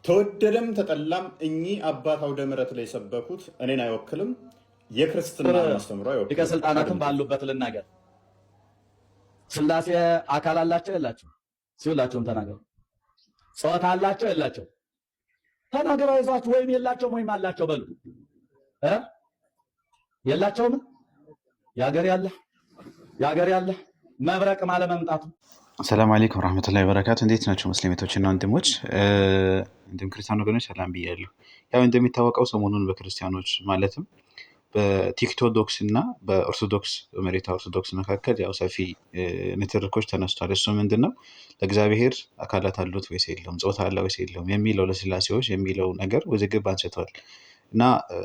ተወደደም ተጠላም እኚህ አባት አውደ ምሕረት ላይ የሰበኩት እኔን አይወክልም፣ የክርስትና አስተምሮ ሊቀ አይወክልም። ስልጣናትም ባሉበት ልናገር። ስላሴ አካል አላቸው የላቸው? ሲውላቸውም ተናገሩ። ጾታ አላቸው የላቸው? ተናገሩ። አይዟችሁ። ወይም የላቸውም ወይም አላቸው በሉ። የላቸውም። ያገር ያለ መብረቅ ማለ መምጣቱ። ሰላም አለይኩም ወራህመቱላሂ ወበረካቱ። እንዴት ናቸው ሙስሊሞችና ወንድሞች እንዲሁም ክርስቲያን ወገኖች ሰላም ብያለሁ። ያው እንደሚታወቀው ሰሞኑን በክርስቲያኖች ማለትም በቲክቶዶክስ እና በኦርቶዶክስ በመሬታ ኦርቶዶክስ መካከል ያው ሰፊ ንትርኮች ተነስቷል። እሱ ምንድነው ለእግዚአብሔር አካላት አሉት ወይስ የለውም፣ ጾታ አለ ወይስ የለውም የሚለው ለስላሴዎች የሚለው ነገር ውዝግብ አንስቷል እና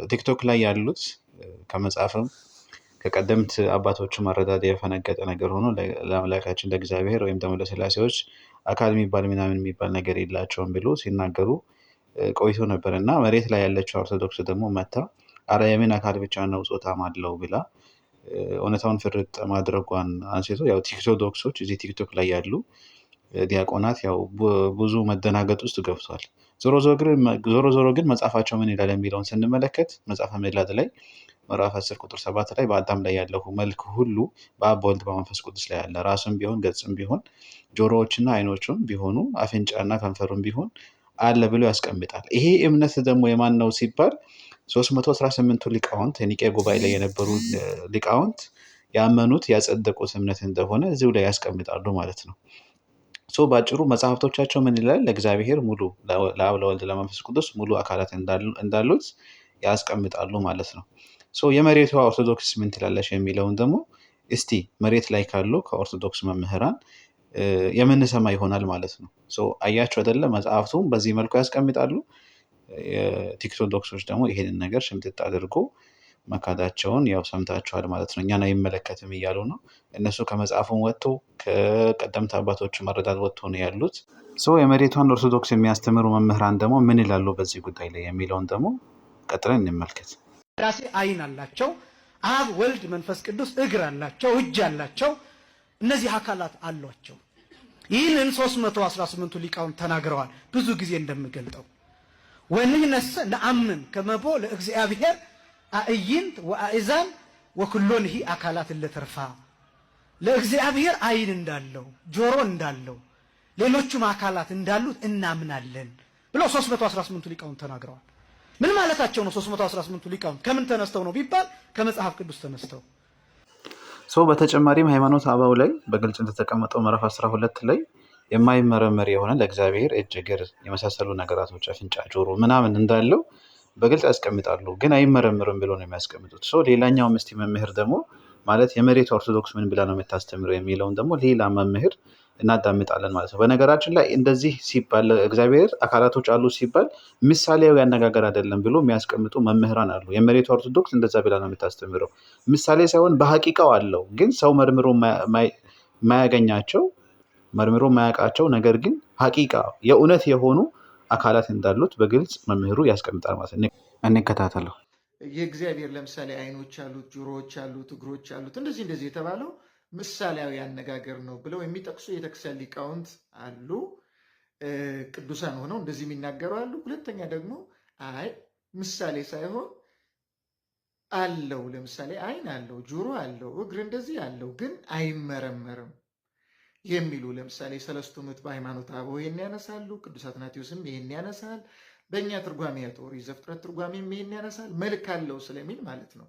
ቲክቶክ ላይ ያሉት ከመጽሐፍም ከቀደምት አባቶቹ መረዳት የፈነገጠ ነገር ሆኖ ለአምላካችን ለእግዚአብሔር ወይም ደግሞ ለስላሴዎች አካል የሚባል ምናምን የሚባል ነገር የላቸውም ብሎ ሲናገሩ ቆይቶ ነበር እና መሬት ላይ ያለችው ኦርቶዶክስ ደግሞ መታ አረ የምን አካል ብቻ ነው ጾታም አለው ብላ እውነታውን ፍርጥ ማድረጓን አንስቶ ያው ቲክቶዶክሶች እዚህ ቲክቶክ ላይ ያሉ ዲያቆናት ያው ብዙ መደናገጥ ውስጥ ገብቷል። ዞሮ ዞሮ ግን መጽሐፋቸው ምን ይላል የሚለውን ስንመለከት መጽሐፈ ምዕላድ ላይ ምዕራፍ 10 ቁጥር 7 ላይ በአዳም ላይ ያለው መልክ ሁሉ በአብ በወልድ በመንፈስ ቅዱስ ላይ ያለ ራስም ቢሆን ገጽም ቢሆን ጆሮዎችና አይኖችም ቢሆኑ አፍንጫና ከንፈሩም ቢሆን አለ ብሎ ያስቀምጣል። ይሄ እምነት ደግሞ የማን ነው ሲባል 318ቱ ሊቃውንት የኒቄ ጉባኤ ላይ የነበሩ ሊቃውንት ያመኑት ያጸደቁት እምነት እንደሆነ እዚሁ ላይ ያስቀምጣሉ ማለት ነው። ባጭሩ መጽሐፍቶቻቸው ምን ይላል? ለእግዚአብሔር ሙሉ ለአብ ለወልድ ለመንፈስ ቅዱስ ሙሉ አካላት እንዳሉት ያስቀምጣሉ ማለት ነው። የመሬቷ ኦርቶዶክስ ምን ትላለች የሚለውን ደግሞ እስቲ መሬት ላይ ካሉ ከኦርቶዶክስ መምህራን የምንሰማ ይሆናል ማለት ነው። አያችሁ አይደለ? መጽሐፍቱም በዚህ መልኩ ያስቀምጣሉ። የቲክቶዶክሶች ደግሞ ይሄንን ነገር ሽምጥጥ አድርጎ መካዳቸውን ያው ሰምታችኋል ማለት ነው። እኛን አይመለከትም እያሉ ነው እነሱ። ከመጽሐፉም ወጥቶ ከቀደምት አባቶች መረዳት ወጥቶ ነው ያሉት። የመሬቷን ኦርቶዶክስ የሚያስተምሩ መምህራን ደግሞ ምን ይላሉ በዚህ ጉዳይ ላይ የሚለውን ደግሞ ቀጥለን እንመልከት። ራሴ አይን አላቸው፣ አብ ወልድ መንፈስ ቅዱስ እግር አላቸው፣ እጅ አላቸው፣ እነዚህ አካላት አሏቸው። ይህንን 318ቱ ሊቃውንት ተናግረዋል። ብዙ ጊዜ እንደምገልጠው ወንህነሰ ነአምን ከመቦ ለእግዚአብሔር አእይንት ወአእዛን ወኩሎንሂ አካላት ለተርፋ ለእግዚአብሔር አይን እንዳለው ጆሮ እንዳለው ሌሎቹም አካላት እንዳሉት እናምናለን ብለው 318ቱ ሊቃውንት ተናግረዋል። ምን ማለታቸው ነው? 318ቱ ሊቃውንት ከምን ተነስተው ነው ቢባል ከመጽሐፍ ቅዱስ ተነስተው። በተጨማሪም ሃይማኖት አበው ላይ በግልጽ እንደተቀመጠው ምዕራፍ 12 ላይ የማይመረመር የሆነ ለእግዚአብሔር እጅ፣ እግር የመሳሰሉ ነገራቶች አፍንጫ፣ ጆሮ ምናምን እንዳለው በግልጽ ያስቀምጣሉ። ግን አይመረምርም ብሎ ነው የሚያስቀምጡት። ሌላኛው ምስቲ መምህር ደግሞ ማለት የመሬት ኦርቶዶክስ ምን ብላ ነው የምታስተምረው የሚለውን ደግሞ ሌላ መምህር እናዳምጣለን ማለት ነው። በነገራችን ላይ እንደዚህ ሲባል እግዚአብሔር አካላቶች አሉ ሲባል ምሳሌያዊ አነጋገር አይደለም ብሎ የሚያስቀምጡ መምህራን አሉ። የመሬት ኦርቶዶክስ እንደዛ ብላ ነው የምታስተምረው ምሳሌ ሳይሆን በሐቂቃው አለው። ግን ሰው መርምሮ የማያገኛቸው መርምሮ የማያውቃቸው ነገር ግን ሐቂቃ የእውነት የሆኑ አካላት እንዳሉት በግልጽ መምህሩ ያስቀምጣል ማለት ነው። እንከታተለው። የእግዚአብሔር ለምሳሌ አይኖች አሉት፣ ጆሮዎች አሉት፣ እግሮች አሉት እንደዚህ የተባለው ምሳሌያዊ አነጋገር ነው ብለው የሚጠቅሱ የቤተክርስቲያን ሊቃውንት አሉ። ቅዱሳን ሆነው እንደዚህ የሚናገሩ አሉ። ሁለተኛ ደግሞ አይ ምሳሌ ሳይሆን አለው፣ ለምሳሌ አይን አለው፣ ጆሮ አለው፣ እግር እንደዚህ አለው ግን አይመረመርም የሚሉ ለምሳሌ ሰለስቱ ምዕት በሃይማኖተ አበው ይሄን ያነሳሉ። ቅዱስ አትናቴዎስም ይሄን ያነሳል። በእኛ ትርጓሜ ኦሪት ዘፍጥረት ትርጓሜም ይሄን ያነሳል። መልክ አለው ስለሚል ማለት ነው።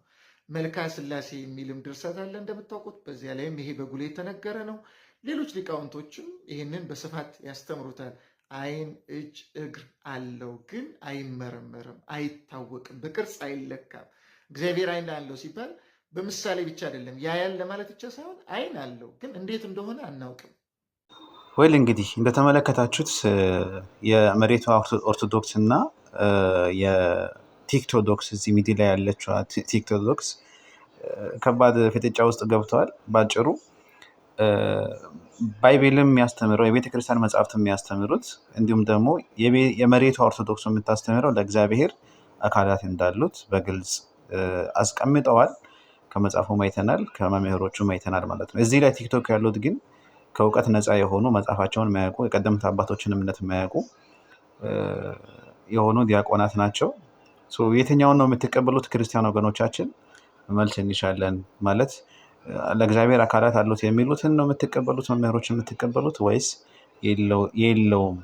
መልካ ስላሴ የሚልም ድርሰት አለ እንደምታውቁት። በዚያ ላይም ይሄ በጉል የተነገረ ነው። ሌሎች ሊቃውንቶችም ይህንን በስፋት ያስተምሩታል። አይን፣ እጅ፣ እግር አለው ግን አይመረመርም፣ አይታወቅም፣ በቅርጽ አይለካም። እግዚአብሔር አይን አለው ሲባል በምሳሌ ብቻ አይደለም ያያል ለማለት ብቻ ሳይሆን አይን አለው ግን እንዴት እንደሆነ አናውቅም። እንግዲህ እንደተመለከታችሁት የመሬቷ ኦርቶዶክስ እና የቲክቶዶክስ እዚህ ሚዲያ ላይ ያለችው ቲክቶዶክስ ከባድ ፍጥጫ ውስጥ ገብተዋል። ባጭሩ ባይቤልም የሚያስተምረው የቤተክርስቲያን መጽሐፍት የሚያስተምሩት እንዲሁም ደግሞ የመሬቷ ኦርቶዶክስ የምታስተምረው ለእግዚአብሔር አካላት እንዳሉት በግልጽ አስቀምጠዋል። ከመጽሐፉ አይተናል፣ ከመምህሮቹ አይተናል ማለት ነው። እዚህ ላይ ቲክቶክ ያሉት ግን ከእውቀት ነፃ የሆኑ መጽሐፋቸውን የማያውቁ የቀደምት አባቶችን እምነት የማያውቁ የሆኑ ዲያቆናት ናቸው። የትኛውን ነው የምትቀበሉት ክርስቲያን ወገኖቻችን? መልስ እንሻለን። ማለት ለእግዚአብሔር አካላት አሉት የሚሉትን ነው የምትቀበሉት መምህሮች የምትቀበሉት ወይስ የለውም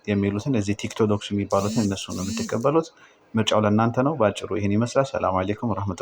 የሚሉትን እዚህ ቲክቶዶክስ የሚባሉትን እነሱ ነው የምትቀበሉት? ምርጫው ለእናንተ ነው። በአጭሩ ይህን ይመስላል። ሰላም አለይኩም ወረሕመቱላሂ